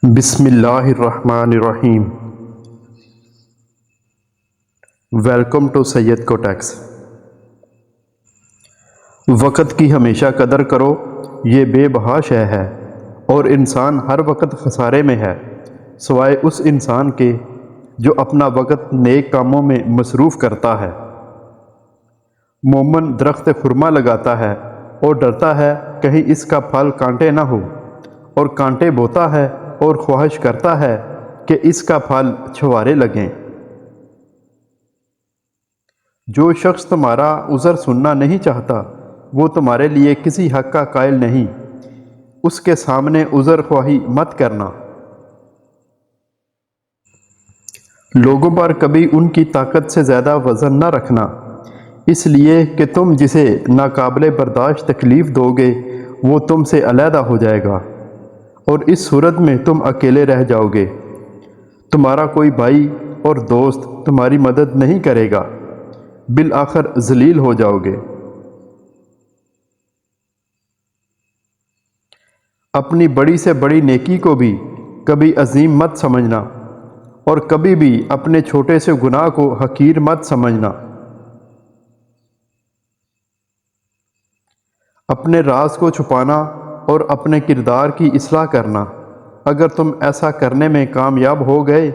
بسم اللہ الرحمن الرحیم۔ ویلکم ٹو سید کوٹیکس۔ وقت کی ہمیشہ قدر کرو، یہ بے بہا شے ہے، اور انسان ہر وقت خسارے میں ہے سوائے اس انسان کے جو اپنا وقت نیک کاموں میں مصروف کرتا ہے۔ مومن درخت خرما لگاتا ہے اور ڈرتا ہے کہیں اس کا پھل کانٹے نہ ہو، اور کانٹے بوتا ہے اور خواہش کرتا ہے کہ اس کا پھل چھوارے لگیں۔ جو شخص تمہارا عذر سننا نہیں چاہتا وہ تمہارے لیے کسی حق کا قائل نہیں، اس کے سامنے عذر خواہی مت کرنا۔ لوگوں پر کبھی ان کی طاقت سے زیادہ وزن نہ رکھنا، اس لیے کہ تم جسے ناقابل برداشت تکلیف دو گے وہ تم سے علیحدہ ہو جائے گا، اور اس صورت میں تم اکیلے رہ جاؤ گے۔ تمہارا کوئی بھائی اور دوست تمہاری مدد نہیں کرے گا، بالآخر ذلیل ہو جاؤ گے۔ اپنی بڑی سے بڑی نیکی کو بھی کبھی عظیم مت سمجھنا، اور کبھی بھی اپنے چھوٹے سے گناہ کو حقیر مت سمجھنا۔ اپنے راز کو چھپانا اور اپنے کردار کی اصلاح کرنا، اگر تم ایسا کرنے میں کامیاب ہو گئے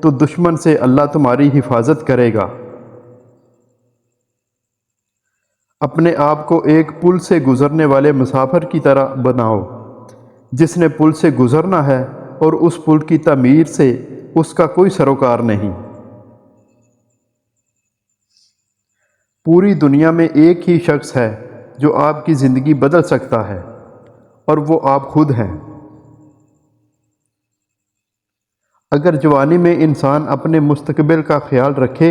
تو دشمن سے اللہ تمہاری حفاظت کرے گا۔ اپنے آپ کو ایک پل سے گزرنے والے مسافر کی طرح بناؤ، جس نے پل سے گزرنا ہے اور اس پل کی تعمیر سے اس کا کوئی سروکار نہیں۔ پوری دنیا میں ایک ہی شخص ہے جو آپ کی زندگی بدل سکتا ہے، اور وہ آپ خود ہیں۔ اگر جوانی میں انسان اپنے مستقبل کا خیال رکھے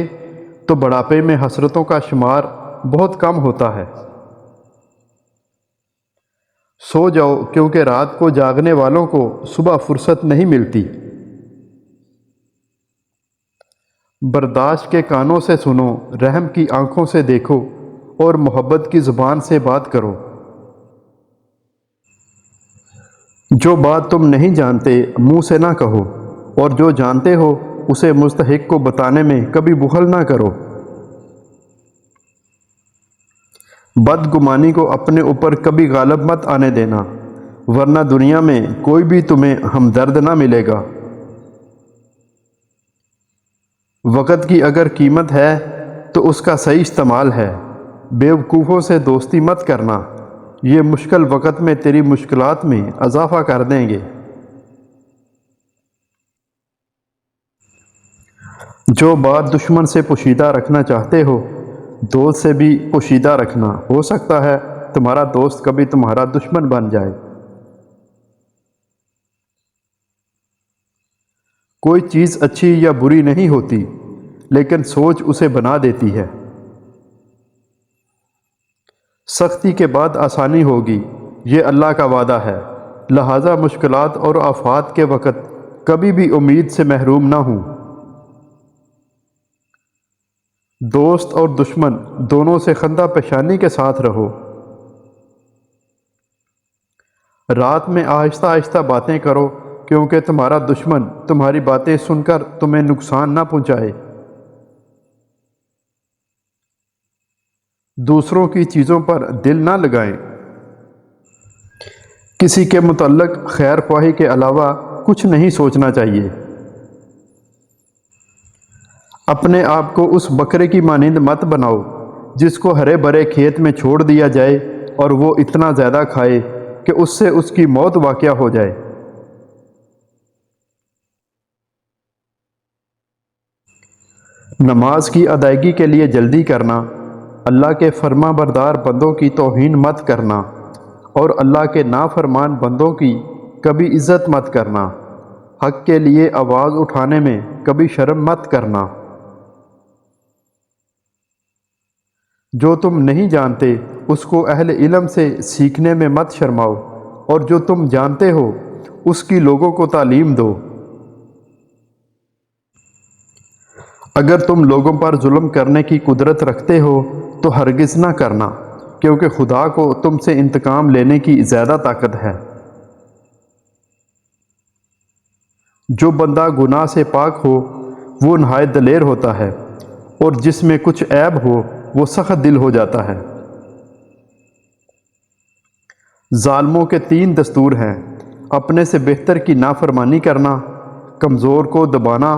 تو بڑھاپے میں حسرتوں کا شمار بہت کم ہوتا ہے۔ سو جاؤ، کیونکہ رات کو جاگنے والوں کو صبح فرصت نہیں ملتی۔ برداشت کے کانوں سے سنو، رحم کی آنکھوں سے دیکھو، اور محبت کی زبان سے بات کرو۔ جو بات تم نہیں جانتے منہ سے نہ کہو، اور جو جانتے ہو اسے مستحق کو بتانے میں کبھی بخل نہ کرو۔ بدگمانی کو اپنے اوپر کبھی غالب مت آنے دینا، ورنہ دنیا میں کوئی بھی تمہیں ہمدرد نہ ملے گا۔ وقت کی اگر قیمت ہے تو اس کا صحیح استعمال ہے۔ بیوقوفوں سے دوستی مت کرنا، یہ مشکل وقت میں تیری مشکلات میں اضافہ کر دیں گے۔ جو بات دشمن سے پوشیدہ رکھنا چاہتے ہو دوست سے بھی پوشیدہ رکھنا، ہو سکتا ہے تمہارا دوست کبھی تمہارا دشمن بن جائے۔ کوئی چیز اچھی یا بری نہیں ہوتی، لیکن سوچ اسے بنا دیتی ہے۔ سختی کے بعد آسانی ہوگی، یہ اللہ کا وعدہ ہے، لہذا مشکلات اور آفات کے وقت کبھی بھی امید سے محروم نہ ہوں۔ دوست اور دشمن دونوں سے خندہ پیشانی کے ساتھ رہو۔ رات میں آہستہ آہستہ باتیں کرو، کیونکہ تمہارا دشمن تمہاری باتیں سن کر تمہیں نقصان نہ پہنچائے۔ دوسروں کی چیزوں پر دل نہ لگائیں۔ کسی کے متعلق خیر خواہی کے علاوہ کچھ نہیں سوچنا چاہیے۔ اپنے آپ کو اس بکرے کی مانند مت بناؤ جس کو ہرے بھرے کھیت میں چھوڑ دیا جائے اور وہ اتنا زیادہ کھائے کہ اس سے اس کی موت واقع ہو جائے۔ نماز کی ادائیگی کے لیے جلدی کرنا، اللہ کے فرما بردار بندوں کی توہین مت کرنا، اور اللہ کے نافرمان بندوں کی کبھی عزت مت کرنا۔ حق کے لیے آواز اٹھانے میں کبھی شرم مت کرنا۔ جو تم نہیں جانتے اس کو اہل علم سے سیکھنے میں مت شرماؤ، اور جو تم جانتے ہو اس کی لوگوں کو تعلیم دو۔ اگر تم لوگوں پر ظلم کرنے کی قدرت رکھتے ہو تو ہرگز نہ کرنا، کیونکہ خدا کو تم سے انتقام لینے کی زیادہ طاقت ہے۔ جو بندہ گناہ سے پاک ہو وہ نہایت دلیر ہوتا ہے، اور جس میں کچھ عیب ہو وہ سخت دل ہو جاتا ہے۔ ظالموں کے 3 دستور ہیں: اپنے سے بہتر کی نافرمانی کرنا، کمزور کو دبانا،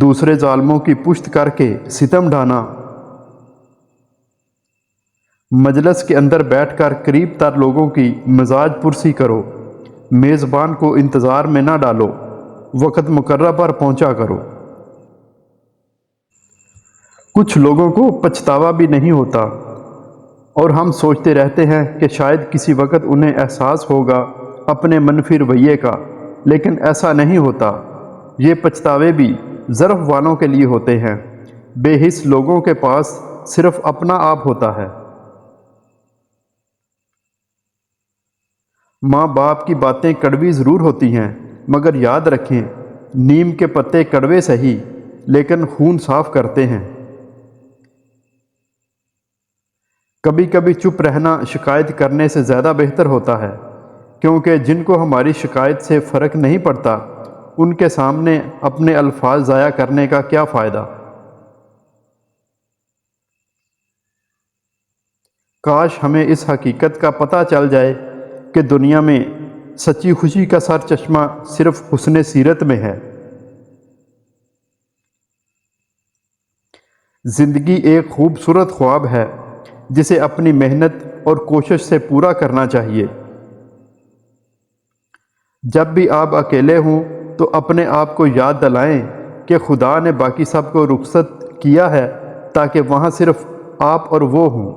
دوسرے ظالموں کی پشت کر کے ستم ڈھانا۔ مجلس کے اندر بیٹھ کر قریب تر لوگوں کی مزاج پرسی کرو، میزبان کو انتظار میں نہ ڈالو، وقت مقررہ پر پہنچا کرو۔ کچھ لوگوں کو پچھتاوا بھی نہیں ہوتا، اور ہم سوچتے رہتے ہیں کہ شاید کسی وقت انہیں احساس ہوگا اپنے منفی رویے کا، لیکن ایسا نہیں ہوتا۔ یہ پچھتاوے بھی ظرف والوں کے لیے ہوتے ہیں۔ بے حس لوگوں کے پاس صرف اپنا آپ ہوتا ہے۔ ماں باپ کی باتیں کڑوی ضرور ہوتی ہیں، مگر یاد رکھیں نیم کے پتے کڑوے سہی لیکن خون صاف کرتے ہیں۔ کبھی کبھی چپ رہنا شکایت کرنے سے زیادہ بہتر ہوتا ہے، کیونکہ جن کو ہماری شکایت سے فرق نہیں پڑتا ان کے سامنے اپنے الفاظ ضائع کرنے کا کیا فائدہ۔ کاش ہمیں اس حقیقت کا پتہ چل جائے کہ دنیا میں سچی خوشی کا سر چشمہ صرف حسن سیرت میں ہے۔ زندگی ایک خوبصورت خواب ہے جسے اپنی محنت اور کوشش سے پورا کرنا چاہیے۔ جب بھی آپ اکیلے ہوں تو اپنے آپ کو یاد دلائیں کہ خدا نے باقی سب کو رخصت کیا ہے تاکہ وہاں صرف آپ اور وہ ہوں۔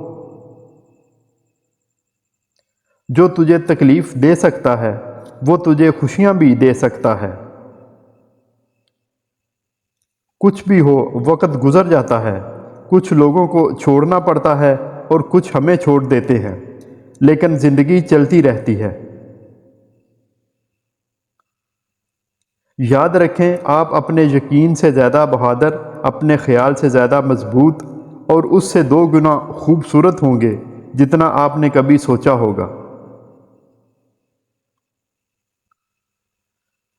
جو تجھے تکلیف دے سکتا ہے وہ تجھے خوشیاں بھی دے سکتا ہے۔ کچھ بھی ہو وقت گزر جاتا ہے، کچھ لوگوں کو چھوڑنا پڑتا ہے اور کچھ ہمیں چھوڑ دیتے ہیں، لیکن زندگی چلتی رہتی ہے۔ یاد رکھیں آپ اپنے یقین سے زیادہ بہادر، اپنے خیال سے زیادہ مضبوط اور اس سے 2 گنا خوبصورت ہوں گے جتنا آپ نے کبھی سوچا ہوگا۔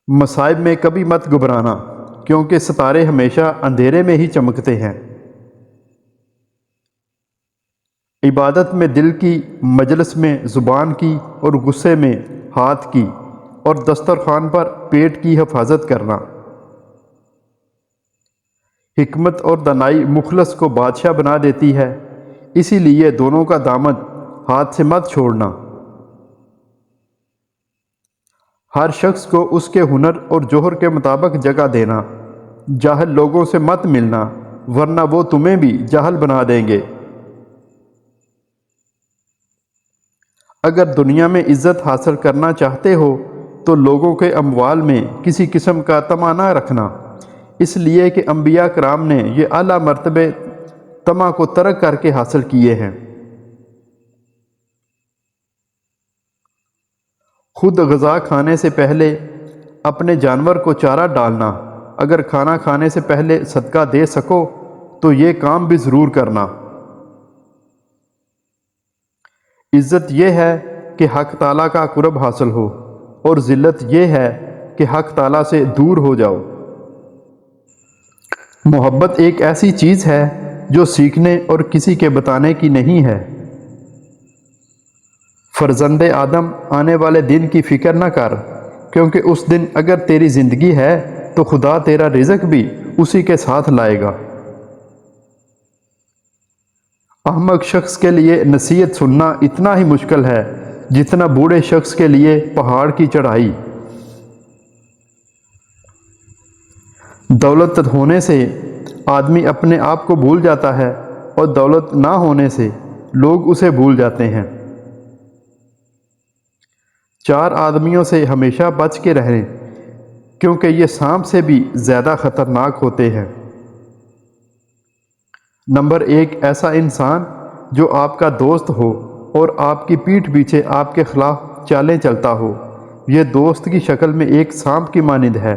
مصائب میں کبھی مت گھبرانا، کیونکہ ستارے ہمیشہ اندھیرے میں ہی چمکتے ہیں۔ عبادت میں دل کی، مجلس میں زبان کی اور غصے میں ہاتھ کی، اور دسترخوان پر پیٹ کی حفاظت کرنا۔ حکمت اور دانائی مخلص کو بادشاہ بنا دیتی ہے، اسی لیے دونوں کا دامن ہاتھ سے مت چھوڑنا۔ ہر شخص کو اس کے ہنر اور جوہر کے مطابق جگہ دینا۔ جاہل لوگوں سے مت ملنا، ورنہ وہ تمہیں بھی جاہل بنا دیں گے۔ اگر دنیا میں عزت حاصل کرنا چاہتے ہو تو لوگوں کے اموال میں کسی قسم کا طمع نہ رکھنا، اس لیے کہ انبیاء کرام نے یہ اعلیٰ مرتبے طمع کو ترک کر کے حاصل کیے ہیں۔ خود غذا کھانے سے پہلے اپنے جانور کو چارہ ڈالنا، اگر کھانا کھانے سے پہلے صدقہ دے سکو تو یہ کام بھی ضرور کرنا۔ عزت یہ ہے کہ حق تعالیٰ کا قرب حاصل ہو، اور ذلت یہ ہے کہ حق تعالیٰ سے دور ہو جاؤ۔ محبت ایک ایسی چیز ہے جو سیکھنے اور کسی کے بتانے کی نہیں ہے۔ فرزند آدم آنے والے دن کی فکر نہ کر، کیونکہ اس دن اگر تیری زندگی ہے تو خدا تیرا رزق بھی اسی کے ساتھ لائے گا۔ احمق شخص کے لیے نصیحت سننا اتنا ہی مشکل ہے جتنا بوڑھے شخص کے لیے پہاڑ کی چڑھائی۔ دولت ہونے سے آدمی اپنے آپ کو بھول جاتا ہے، اور دولت نہ ہونے سے لوگ اسے بھول جاتے ہیں۔ 4 آدمیوں سے ہمیشہ بچ کے رہیں، کیونکہ یہ سانپ سے بھی زیادہ خطرناک ہوتے ہیں۔ نمبر 1، ایسا انسان جو آپ کا دوست ہو اور آپ کی پیٹھ پیچھے آپ کے خلاف چالیں چلتا ہو۔ یہ دوست کی شکل میں ایک سانپ کی مانند ہے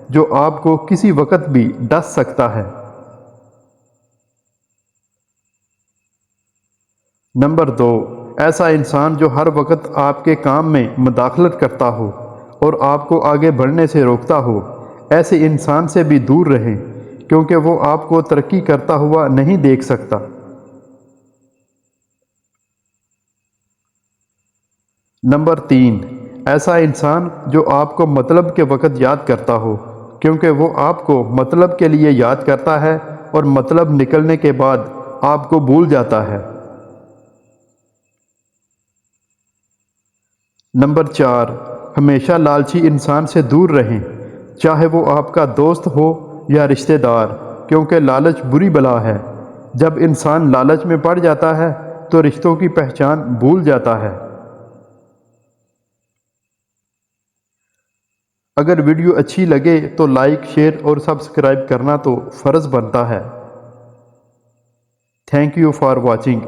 جو آپ کو کسی وقت بھی ڈس سکتا ہے۔ نمبر 2، ایسا انسان جو ہر وقت آپ کے کام میں مداخلت کرتا ہو اور آپ کو آگے بڑھنے سے روکتا ہو۔ ایسے انسان سے بھی دور رہیں کیونکہ وہ آپ کو ترقی کرتا ہوا نہیں دیکھ سکتا۔ نمبر 3، ایسا انسان جو آپ کو مطلب کے وقت یاد کرتا ہو، کیونکہ وہ آپ کو مطلب کے لیے یاد کرتا ہے اور مطلب نکلنے کے بعد آپ کو بھول جاتا ہے۔ نمبر 4، ہمیشہ لالچی انسان سے دور رہیں، چاہے وہ آپ کا دوست ہو یا رشتہ دار، کیونکہ لالچ بری بلا ہے۔ جب انسان لالچ میں پڑ جاتا ہے تو رشتوں کی پہچان بھول جاتا ہے۔ اگر ویڈیو اچھی لگے تو لائک، شیئر اور سبسکرائب کرنا تو فرض بنتا ہے۔ Thank you for watching.